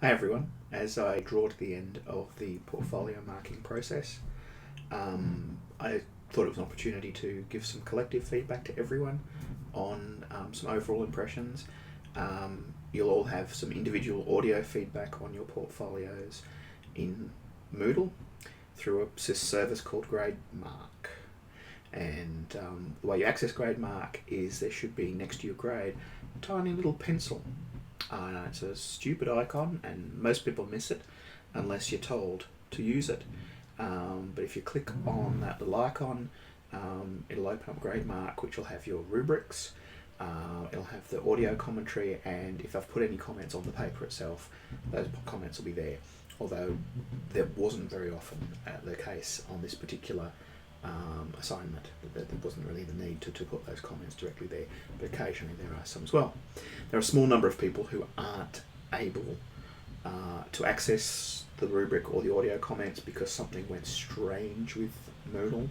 Hi everyone. As I draw to the end of the portfolio marking process, I thought it was an opportunity to give some collective feedback to everyone on some overall impressions. You'll all have some individual audio feedback on your portfolios in Moodle through a service called GradeMark. And the way you access GradeMark is there should be next to your grade a tiny little pencil. It's a stupid icon, and most people miss it unless you're told to use it. But if you click on that little icon, it'll open up GradeMark, which will have your rubrics. It'll have the audio commentary, and if I've put any comments on the paper itself, those comments will be there. Although that wasn't very often the case on this particular assignment. There wasn't really the need to put those comments directly there, but occasionally there are some as well. There are a small number of people who aren't able to access the rubric or the audio comments because something went strange with Moodle,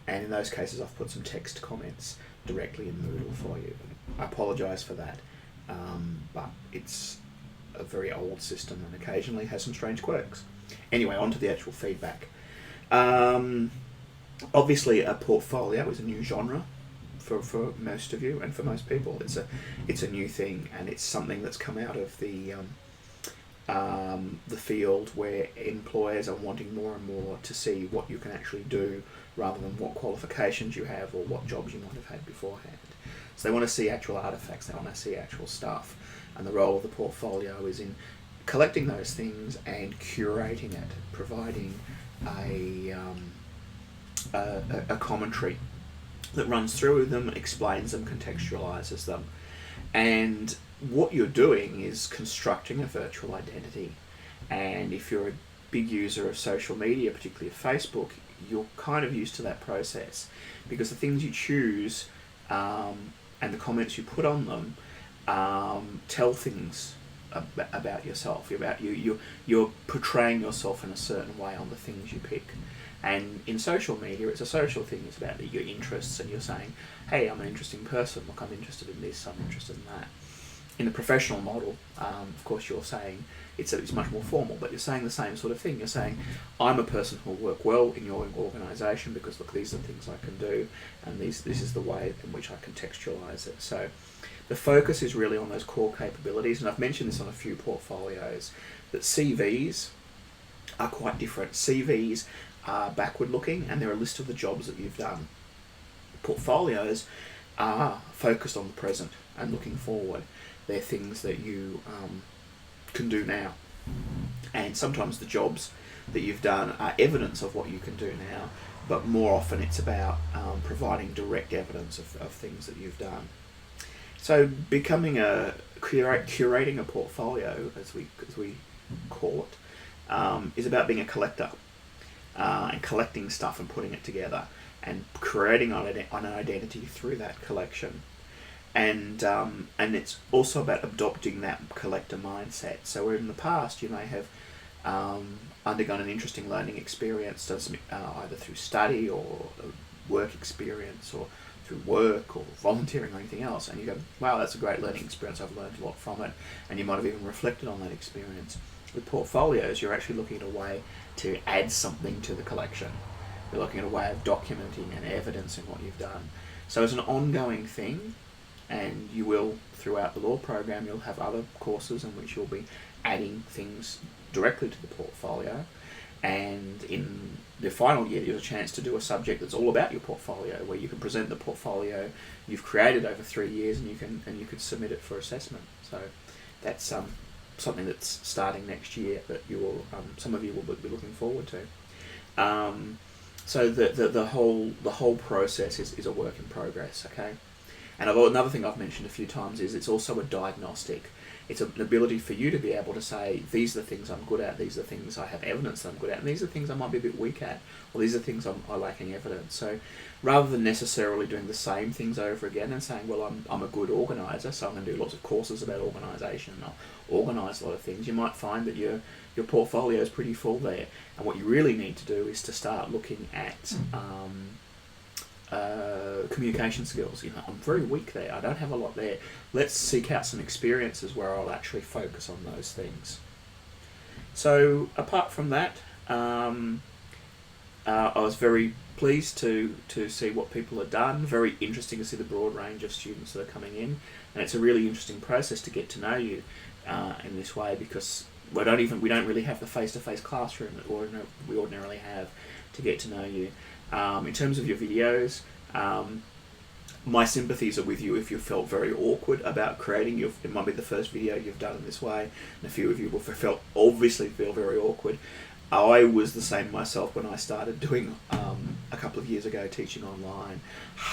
and in those cases I've put some text comments directly in Moodle for you. I apologise for that, but it's a very old system and occasionally has some strange quirks. Anyway, on to the actual feedback. Obviously, a portfolio is a new genre for most of you and for most people. It's a new thing, and it's something that's come out of the field where employers are wanting more and more to see what you can actually do rather than what qualifications you have or what jobs you might have had beforehand. So they want to see actual artifacts, they want to see actual stuff, and the role of the portfolio is in collecting those things and curating it, providing a commentary that runs through them, explains them, contextualizes them. And what you're doing is constructing a virtual identity. And if you're a big user of social media, particularly of Facebook, you're kind of used to that process, because the things you choose and the comments you put on them tell things about yourself, about you. You're portraying yourself in a certain way on the things you pick. And in social media, it's a social thing. It's about your interests, and you're saying, hey, I'm an interesting person. Look, I'm interested in this, I'm interested in that. In the professional model, of course, you're saying it's much more formal, but you're saying the same sort of thing. You're saying, I'm a person who will work well in your organisation because, look, these are the things I can do, and this is the way in which I contextualise it. So the focus is really on those core capabilities, and I've mentioned this on a few portfolios, that CVs are quite different. CVs are backward looking, and they're a list of the jobs that you've done. Portfolios are focused on the present and looking forward. They're things that you can do now, and sometimes the jobs that you've done are evidence of what you can do now, but more often it's about providing direct evidence of things that you've done. So becoming curating a portfolio, as we call it, is about being a collector. And collecting stuff and putting it together and creating an identity through that collection. And it's also about adopting that collector mindset. So where in the past you may have undergone an interesting learning experience, either through study or work experience or through work or volunteering or anything else, and you go, wow, that's a great learning experience, I've learned a lot from it, and you might have even reflected on that experience. With portfolios, you're actually looking at a way to add something to the collection. You're looking at a way of documenting and evidencing what you've done. So it's an ongoing thing, and you will, throughout the law program, you'll have other courses in which you'll be adding things directly to the portfolio. And in the final year, there's a chance to do a subject that's all about your portfolio, where you can present the portfolio you've created over 3 years, and you can submit it for assessment. So that's something that's starting next year that you will, some of you will be looking forward to. So the whole process is a work in progress. Okay, and another thing I've mentioned a few times is it's also a diagnostic. It's an ability for you to be able to say, these are the things I'm good at, these are the things I have evidence that I'm good at, and these are the things I might be a bit weak at, or these are the things I'm lacking evidence. So rather than necessarily doing the same things over again and saying, well, I'm a good organiser, so I'm going to do lots of courses about organisation and I'll organise a lot of things, you might find that your portfolio is pretty full there. And what you really need to do is to start looking at communication skills. I'm very weak there, I don't have a lot there. Let's seek out some experiences where I'll actually focus on those things. So apart from that, I was very pleased to see what people have done. Very interesting to see the broad range of students that are coming in, and it's a really interesting process to get to know you in this way, because we don't really have the face-to-face classroom that we ordinarily have to get to know you. In terms of your videos, my sympathies are with you if you felt very awkward about creating your. It might be the first video you've done in this way, and a few of you will obviously feel very awkward. I was the same myself when I started doing a couple of years ago teaching online.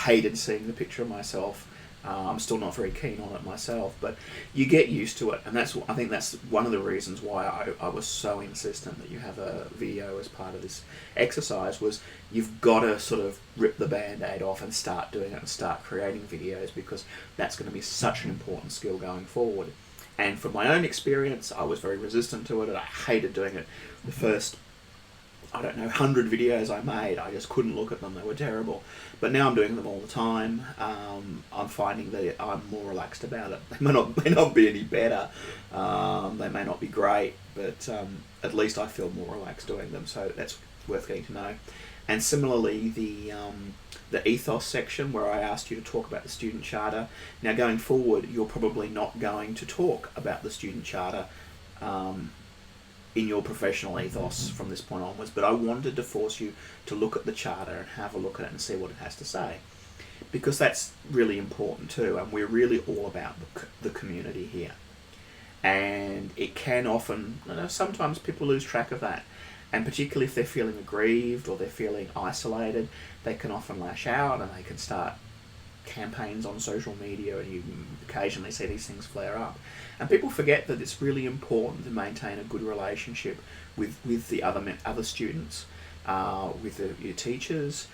Hated seeing the picture of myself. I'm still not very keen on it myself, but you get used to it, and I think that's one of the reasons why I was so insistent that you have a video as part of this exercise. Was you've got to sort of rip the band-aid off and start doing it and start creating videos, because that's going to be such an important skill going forward. And from my own experience, I was very resistant to it, and I hated doing it. The first, 100 videos I made, I just couldn't look at them. They were terrible. But now I'm doing them all the time. I'm finding that I'm more relaxed about it. They may not be any better. They may not be great, but at least I feel more relaxed doing them. So that's worth getting to know. And similarly, the ethos section, where I asked you to talk about the student charter. Now going forward, you're probably not going to talk about the student charter in your professional ethos from this point onwards, but I wanted to force you to look at the charter and have a look at it and see what it has to say, because that's really important too, and we're really all about the community here. And it can often, sometimes people lose track of that, and particularly if they're feeling aggrieved or they're feeling isolated, they can often lash out and they can start campaigns on social media, and you occasionally see these things flare up. And people forget that it's really important to maintain a good relationship with the other students, with your teachers,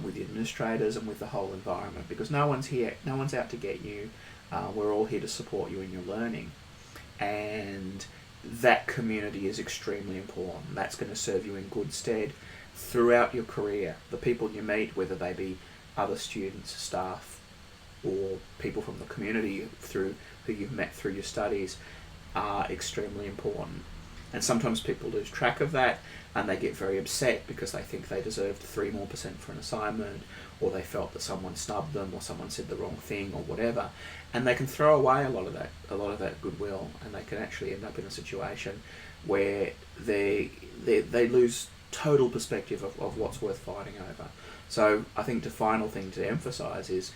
with the administrators, and with the whole environment, because no one's out to get you. We're all here to support you in your learning, and that community is extremely important. That's going to serve you in good stead throughout your career. The people you meet, whether they be other students, staff, or people from the community who you've met through your studies, are extremely important. And sometimes people lose track of that, and they get very upset because they think they deserved 3% more for an assignment, or they felt that someone snubbed them, or someone said the wrong thing, or whatever, and they can throw away a lot of that goodwill, and they can actually end up in a situation where they lose total perspective of what's worth fighting over. So I think the final thing to emphasise is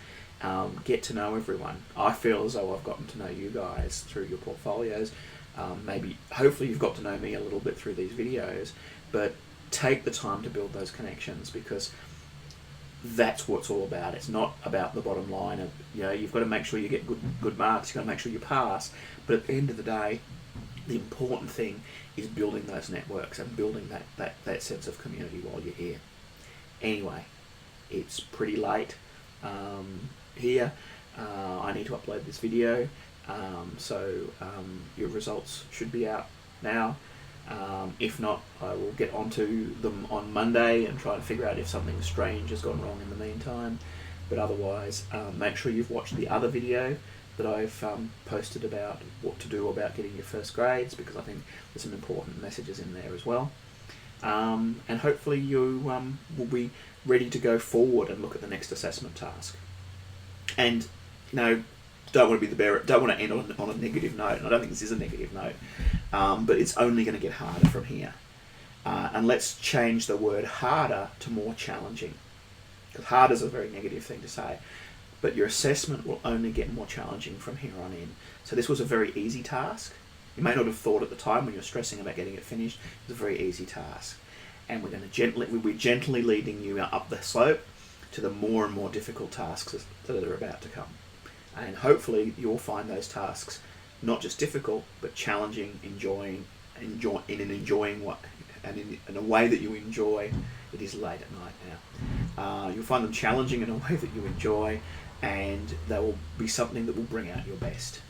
get to know everyone. I feel as though I've gotten to know you guys through your portfolios. Hopefully you've got to know me a little bit through these videos, but take the time to build those connections, because that's what it's all about. It's not about the bottom line of, you've got to make sure you get good marks, you've got to make sure you pass, but at the end of the day, the important thing is building those networks and building that sense of community while you're here. Anyway, it's pretty late here. I need to upload this video, so your results should be out now. If not, I will get onto them on Monday and try to figure out if something strange has gone wrong in the meantime. But otherwise, make sure you've watched the other video that I've posted about what to do about getting your first grades, because I think there's some important messages in there as well. And hopefully you will be ready to go forward and look at the next assessment task. And don't want to end on a negative note, and I don't think this is a negative note, but it's only going to get harder from here. And let's change the word harder to more challenging, because hard is a very negative thing to say, but your assessment will only get more challenging from here on in. So this was a very easy task. You may not have thought at the time when you're stressing about getting it finished. It was a very easy task, and we'll be gently leading you up the slope to the more and more difficult tasks that are about to come. And hopefully you'll find those tasks not just difficult, but challenging, enjoying in a way that you enjoy. It is late at night now. You'll find them challenging in a way that you enjoy, and they will be something that will bring out your best.